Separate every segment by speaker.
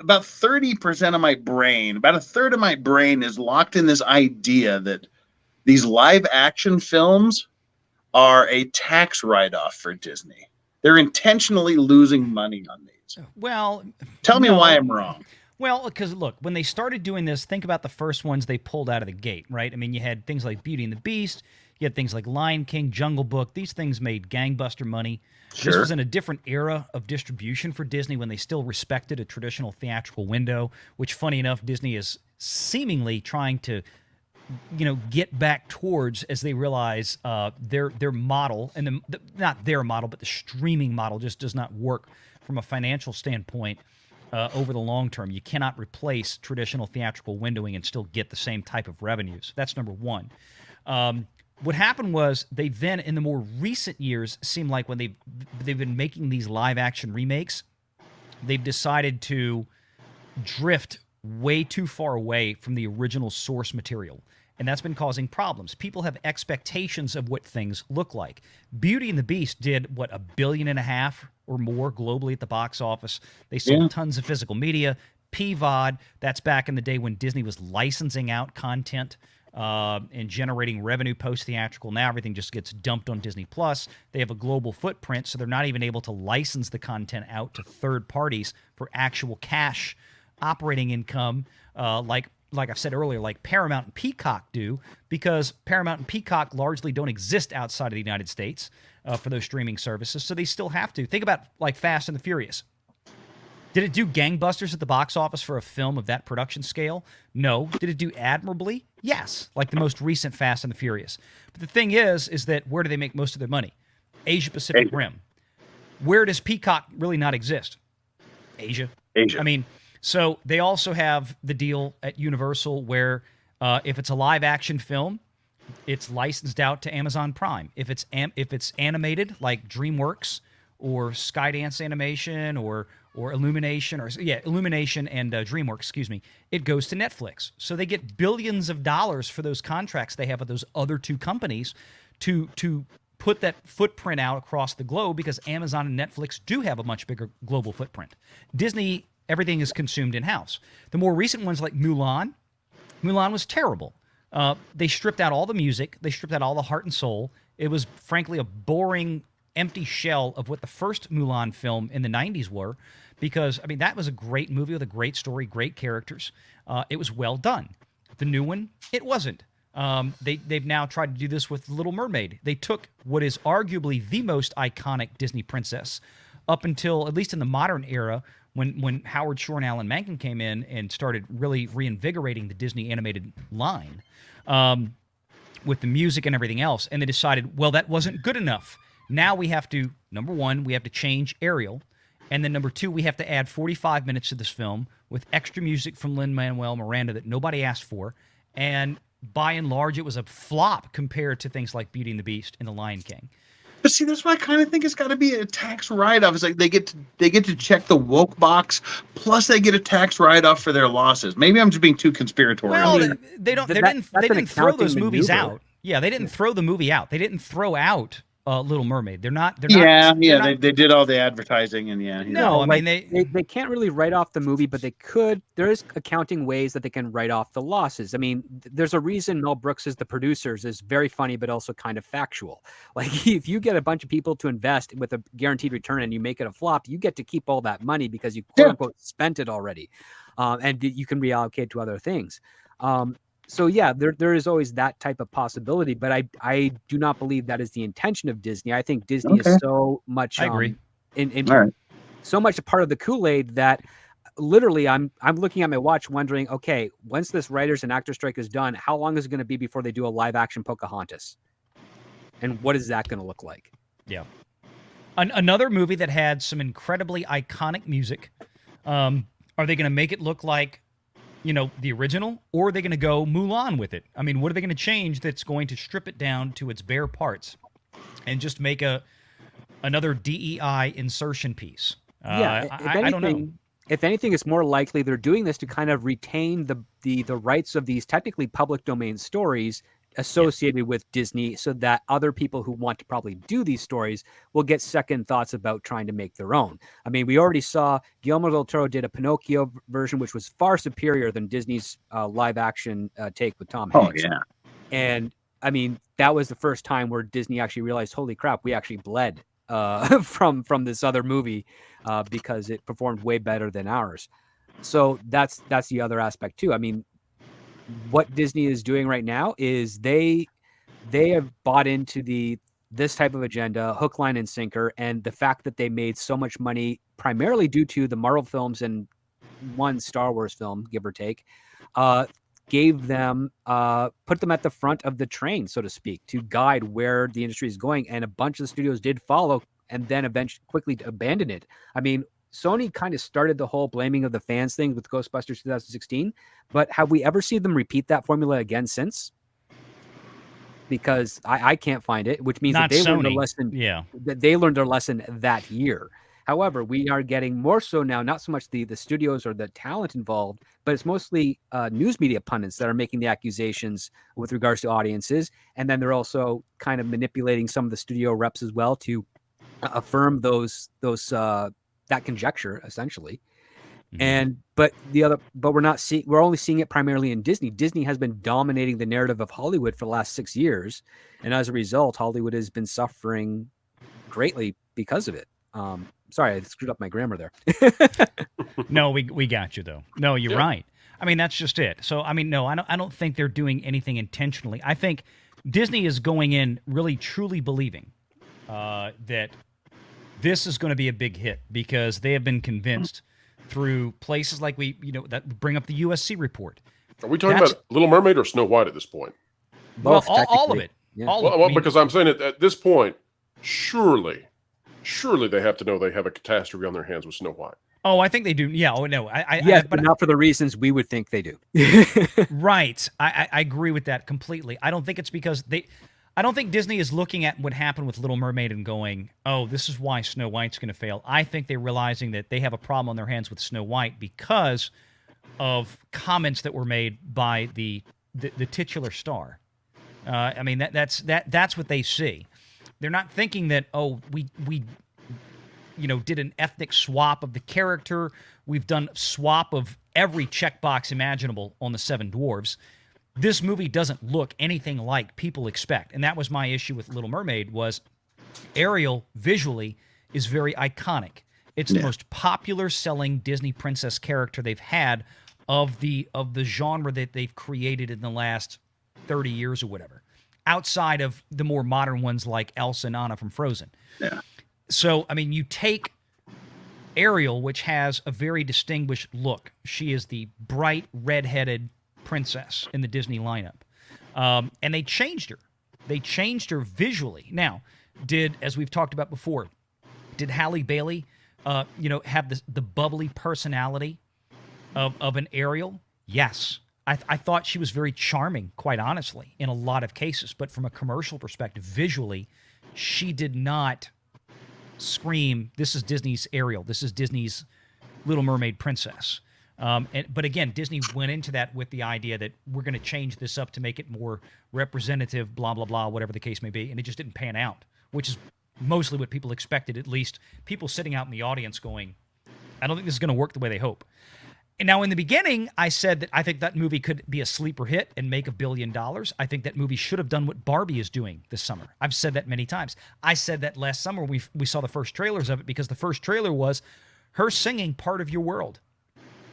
Speaker 1: about 30% of my brain, about a third of my brain is locked in this idea that these live action films are a tax write-off for Disney. They're intentionally losing money on these.
Speaker 2: Well,
Speaker 1: Tell me why
Speaker 2: no.
Speaker 1: I'm wrong.
Speaker 2: Well, because look, when they started doing this, think about the first ones they pulled out of the gate, right? I mean, you had things like Beauty and the Beast, you had things like Lion King, Jungle Book. These things made gangbuster money. This was
Speaker 1: Sure.
Speaker 2: in a different era of distribution for Disney when they still respected a traditional theatrical window, which, funny enough, Disney is seemingly trying to get back towards as they realize their model and not their model but the streaming model just does not work from a financial standpoint over the long term. You cannot replace traditional theatrical windowing and still get the same type of revenues. That's number one. What happened was they then in the more recent years seemed like when they've been making these live action remakes, they've decided to drift way too far away from the original source material. And that's been causing problems. People have expectations of what things look like. Beauty and the Beast did, what, $1.5 billion or more globally at the box office. They sold tons of physical media. PVOD, that's back in the day when Disney was licensing out content and generating revenue post-theatrical. Now everything just gets dumped on Disney+. They have a global footprint, so they're not even able to license the content out to third parties for actual cash operating income like I've said earlier, like Paramount and Peacock do, because Paramount and Peacock largely don't exist outside of the United States for those streaming services, so they still have to. Think about like Fast and the Furious. Did it do gangbusters at the box office for a film of that production scale? No. Did it do admirably? Yes, like the most recent Fast and the Furious. But the thing is that where do they make most of their money? Asia Pacific Rim. Where does Peacock really not exist? Asia.
Speaker 1: Asia.
Speaker 2: I mean, so they also have the deal at Universal where if it's a live action film, it's licensed out to Amazon Prime. If it's animated like DreamWorks or Skydance Animation or Illumination Illumination and DreamWorks, excuse me, it goes to Netflix. So they get billions of dollars for those contracts they have with those other two companies to put that footprint out across the globe because Amazon and Netflix do have a much bigger global footprint. Disney, everything is consumed in-house. The more recent ones like Mulan was terrible. They stripped out all the music. They stripped out all the heart and soul. It was, frankly, a boring, empty shell of what the first Mulan film in the 90s were because, I mean, that was a great movie with a great story, great characters. It was well done. The new one, it wasn't. They've now tried to do this with Little Mermaid. They took what is arguably the most iconic Disney princess up until, at least in the modern era, when Howard Shore and Alan Menken came in and started really reinvigorating the Disney animated line with the music and everything else, and they decided, well, that wasn't good enough. Now we have to, number one, we have to change Ariel, and then number two, we have to add 45 minutes to this film with extra music from Lin-Manuel Miranda that nobody asked for, and by and large, it was a flop compared to things like Beauty and the Beast and The Lion King.
Speaker 1: But see, that's why I kind of think it's got to be a tax write-off. It's like they get to check the woke box, plus they get a tax write-off for their losses. Maybe I'm just being too conspiratorial.
Speaker 2: Well, they didn't throw those movies out. Yeah, they didn't throw the movie out. They didn't throw out Little Mermaid. They're not.
Speaker 1: They did all the advertising and
Speaker 2: No, I mean
Speaker 3: they can't really write off the movie, but they could. There is accounting ways that they can write off the losses. I mean, there's a reason Mel Brooks is the producers is very funny, but also kind of factual. Like if you get a bunch of people to invest with a guaranteed return and you make it a flop, you get to keep all that money because you quote unquote spent it already, and you can reallocate to other things. So yeah, there is always that type of possibility, but I do not believe that is the intention of Disney. I think Disney is so much
Speaker 2: I agree.
Speaker 3: So much a part of the Kool-Aid that literally I'm looking at my watch wondering, okay, once this writers and actor strike is done, how long is it going to be before they do a live action Pocahontas? And what is that going to look like?
Speaker 2: Yeah. Another movie that had some incredibly iconic music. Are they going to make it look like the original, or are they going to go Mulan with it? I mean, what are they going to change that's going to strip it down to its bare parts and just make another DEI insertion piece? I don't know.
Speaker 3: If anything, it's more likely they're doing this to kind of retain the rights of these technically public domain stories associated with Disney so that other people who want to probably do these stories will get second thoughts about trying to make their own. I mean, we already saw Guillermo del Toro did a Pinocchio version, which was far superior than Disney's live action take with Tom
Speaker 1: Oh
Speaker 3: Hanks.
Speaker 1: yeah.
Speaker 3: And I mean, that was the first time where Disney actually realized, holy crap, we actually bled from this other movie because it performed way better than ours. So that's the other aspect too. I mean, what Disney is doing right now is they have bought into this type of agenda, hook, line, and sinker, and the fact that they made so much money primarily due to the Marvel films and one Star Wars film, give or take, gave them put them at the front of the train, so to speak, to guide where the industry is going. And a bunch of the studios did follow and then eventually quickly abandon it. I mean, Sony kind of started the whole blaming of the fans thing with Ghostbusters 2016, but have we ever seen them repeat that formula again since? Because I can't find it, which means
Speaker 2: Not
Speaker 3: that they learned a
Speaker 2: Sony.
Speaker 3: lesson.
Speaker 2: Yeah.
Speaker 3: That they learned their lesson that year. However, we are getting more so now, not so much the studios or the talent involved, but it's mostly news media pundits that are making the accusations with regards to audiences. And then they're also kind of manipulating some of the studio reps as well to affirm that conjecture, essentially. And but we're only seeing it primarily in Disney. Disney has been dominating the narrative of Hollywood for the last 6 years, and as a result, Hollywood has been suffering greatly because of it. Sorry, I screwed up my grammar there.
Speaker 2: No, we got you though. No, you're right. I mean, that's just it. So, I mean, no, I don't think they're doing anything intentionally. I think Disney is going in really truly believing that this is going to be a big hit because they have been convinced through places like that bring up the USC report.
Speaker 4: Are we talking about Little Mermaid or Snow White at this point?
Speaker 2: Both, well, all of it. Yeah.
Speaker 4: Well, because I'm saying at this point, surely they have to know they have a catastrophe on their hands with Snow White.
Speaker 2: Oh, I think they do. Yeah. Oh, no.
Speaker 3: But not for the reasons we would think they do.
Speaker 2: Right. I agree with that completely. I don't think it's because I don't think Disney is looking at what happened with Little Mermaid and going, oh, this is why Snow White's going to fail. I think they're realizing that they have a problem on their hands with Snow White because of comments that were made by the titular star. I mean, that's what they see. They're not thinking that, oh, we did an ethnic swap of the character. We've done swap of every checkbox imaginable on the Seven Dwarves. This movie doesn't look anything like people expect. And that was my issue with Little Mermaid was Ariel visually is very iconic. It's the most popular selling Disney princess character they've had of the genre that they've created in the last 30 years or whatever, outside of the more modern ones like Elsa and Anna from Frozen.
Speaker 1: Yeah.
Speaker 2: So, I mean, you take Ariel, which has a very distinguished look. She is the bright, red-headed princess in the Disney lineup. And they changed her. They changed her visually. Now, as we've talked about before, did Halle Bailey, have the bubbly personality of an Ariel? Yes. I thought she was very charming, quite honestly, in a lot of cases. But from a commercial perspective, visually, she did not scream, this is Disney's Ariel. This is Disney's Little Mermaid princess. But again, Disney went into that with the idea that we're going to change this up to make it more representative, blah, blah, blah, whatever the case may be. And it just didn't pan out, which is mostly what people expected, at least people sitting out in the audience going, I don't think this is going to work the way they hope. And now in the beginning, I said that I think that movie could be a sleeper hit and make $1 billion. I think that movie should have done what Barbie is doing this summer. I've said that many times. I said that last summer when we saw the first trailers of it because the first trailer was her singing Part of Your World.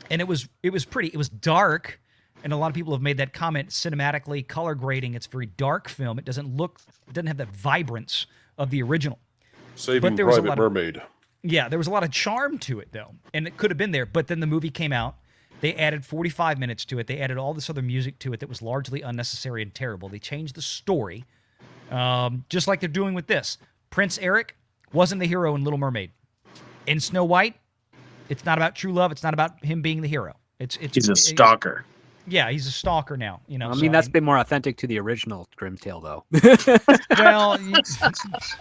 Speaker 2: And it was pretty. It was dark, and a lot of people have made that comment. Cinematically, color grading, it's a very dark film. It doesn't have that vibrance of the original.
Speaker 4: Saving Private Mermaid.
Speaker 2: Yeah, there was a lot of charm to it though, and it could have been there. But then the movie came out. They added 45 minutes to it. They added all this other music to it that was largely unnecessary and terrible. They changed the story, just like they're doing with this. Prince Eric wasn't the hero in Little Mermaid. In Snow White, it's not about true love. It's not about him being the hero.
Speaker 1: He's a stalker.
Speaker 2: Yeah, he's a stalker now.
Speaker 3: I mean, that's been more authentic to the original Grimm Tale, though.
Speaker 2: Well,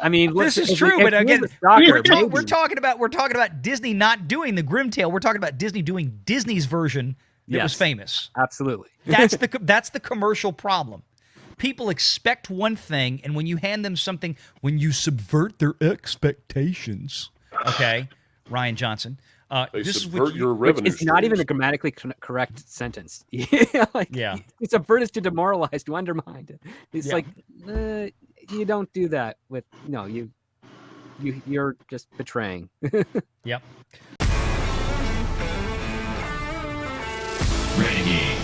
Speaker 3: I mean,
Speaker 2: this is true, but again, we're talking about Disney not doing the Grimm Tale. We're talking about Disney doing Disney's version that was famous.
Speaker 3: Absolutely.
Speaker 2: That's the commercial problem. people expect one thing, and when you hand them something, when you subvert their expectations, okay,
Speaker 4: They
Speaker 2: Ryan Johnson, this is
Speaker 4: subvert
Speaker 2: what
Speaker 4: your
Speaker 3: Which
Speaker 4: revenue
Speaker 3: is not even a
Speaker 4: streams.
Speaker 3: grammatically correct sentence. Yeah, like,
Speaker 2: Yeah.
Speaker 3: subvert is to demoralize, to undermine. It's
Speaker 2: Yeah.
Speaker 3: like you don't do that with you're just betraying.
Speaker 2: Yep.
Speaker 5: Renegade.